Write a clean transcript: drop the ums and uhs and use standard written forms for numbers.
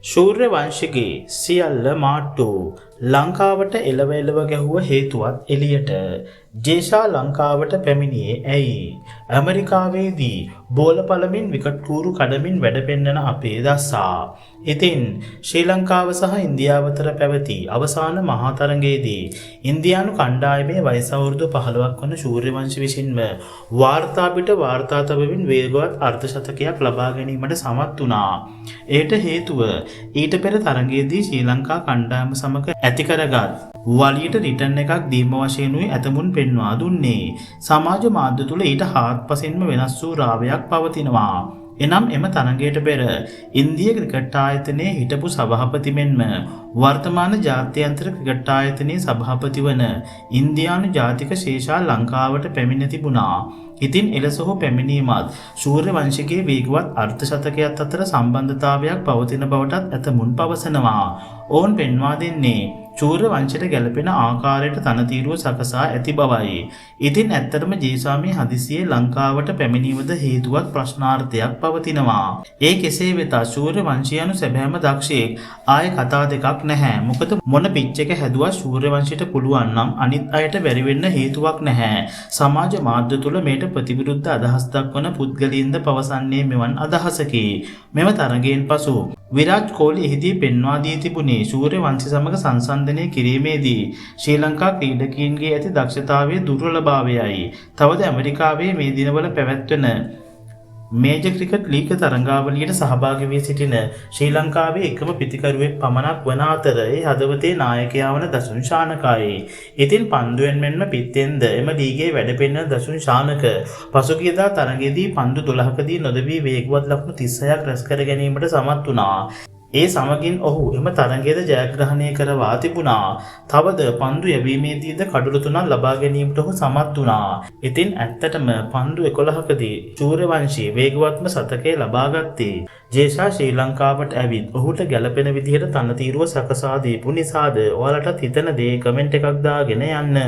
ශූර්ය වංශිකේ සියල්ල මාට්ටු ලංකාවට එළව එළව ගැහුව හේතුවත් එළියට ජේෂා ලංකාවට පැමිණියේ ඇයි? ඇමරිකාවේදී බෝල පළමින් විකට් කූරු කඩමින් වැඩ පෙන්නන අපේ දස්සා. ඉතින් ශ්‍රී ලංකාව සහ ඉන්දියාව අතර පැවති අවසාන මහා තරඟයේදී ඉන්දියානු කණ්ඩායමේ වයස අවුරුදු 15ක් වන ශූර්ය වංශ විසින්ම වාර්තා පිට වාර්තා තබමින් වේගවත් අර්ධශතකයක් ලබා ගැනීමට සමත් වුණා. ඒට හේතුව ඊට පෙර තරඟයේදී ශ්‍රී ලංකා කණ්ඩායම සමග ඇති කරගත් වලියට රිටර්න් එකක් දීම වශයෙන්ුයි ඇතමුන් පෙන්වා දුන්නේ. සමාජ මාධ්‍ය තුල ඊට හාත්පසින්ම වෙනස් වූ රාවයක් පවතිනවා. එනම් එම තරඟයට පෙර ඉන්දිය ක්‍රිකට් ආයතනයේ හිටපු සභාපති මෙන්ම වර්තමාන ජාත්‍යන්තර ක්‍රිකට් ආයතනයේ සභාපති වන ඉන්දියානු ජාතික ශේෂා ලංකාවට පැමිණ තිබුණා. ඉතින් එලෙස හෝ පැමිණීමත් ශූර්ය වංශිකයේ වේගවත් අර්ධශතකයක් අතර සම්බන්ධතාවයක් පවතින බවටත් ඇතමුන් පවසනවා. ඔවුන් පෙන්වා දෙන්නේ ශූර්ය වංශයට ගැලපෙන ආකාරයට තනතිරුව සකසා ඇති බවයි. ඉතින් ඇත්තටම ජේසාමී හදිසියේ ලංකාවට පැමිණීමද හේතුවක් ප්‍රශ්නාර්ථයක් පවතිනවා. ඒ කෙසේ වෙතත් ශූර්ය වංශියනු සැබෑම දක්ෂයෙක් ආයේ කතා දෙකක් නැහැ. මොකද මොන පිච් එක හැදුවා ශූර්ය වංශයට පුළුවන් නම් අනිත් අයට බැරි වෙන්න හේතුවක් නැහැ. සමාජ මාධ්‍ය තුල මේට ප්‍රතිවිරුද්ධ අදහස් දක්වන පුද්ගලයින්ද පවසන්නේ මෙවන් අදහසකි. මෙම තරගයෙන් පසු විරාට් කෝලි එහිදී පෙන්වා දී තිබුණේ ශූර්ය වංශය සමග සංසන්දනය කිරීමේදී ශ්‍රී ලංකා ක්‍රීඩකීන්ගේ ඇති දක්ෂතාවයේ දුර්වලභාවයයි. තවද ඇමරිකාවේ මේ දිනවල පැවැත්වෙන මේජර් ක්‍රිකට් ලීග් තරඟාවලියට සහභාගී වී සිටින ශ්‍රී ලංකාවේ එකම පිතිකරුවෙක් පමණක් වන අතර ඒ හදවතේ 나යකයා වන දසුන් ශානකයි. ඉතින් පන්දුවෙන් මෙන්ම පිත්තෙන්ද එම ලීගේ වැඩ පෙන්වන දසුන් ශානක පසුගියදා තරඟයේදී පන්දු 12කදී නොදැවී වේගවත් ලකුණු 36ක් රැස් කර ගැනීමට සමත් වුණා. ඒ සමගින් ඔහු එම තරඟයේද ජයග්‍රහණය කරවා තිබුණා. තවද පන්දු යැවීමේදීද කඩුළු 3ක් ලබා ගැනීමට ඔහු සමත් වුණා. ඉතින් ඇත්තටම පන්දු 11කදී ශූර්ය වංශී වේගවත්ම සතකය ලබා ගත්තේ ජේෂා ශ්‍රී ලංකාවට ඇවිත් ඔහුට ගැළපෙන විදිහට තනතිරුව සකසා දීපු නිසාද? ඔයාලටත් හිතන දේ කමෙන්ට් එකක් දාගෙන යන්න.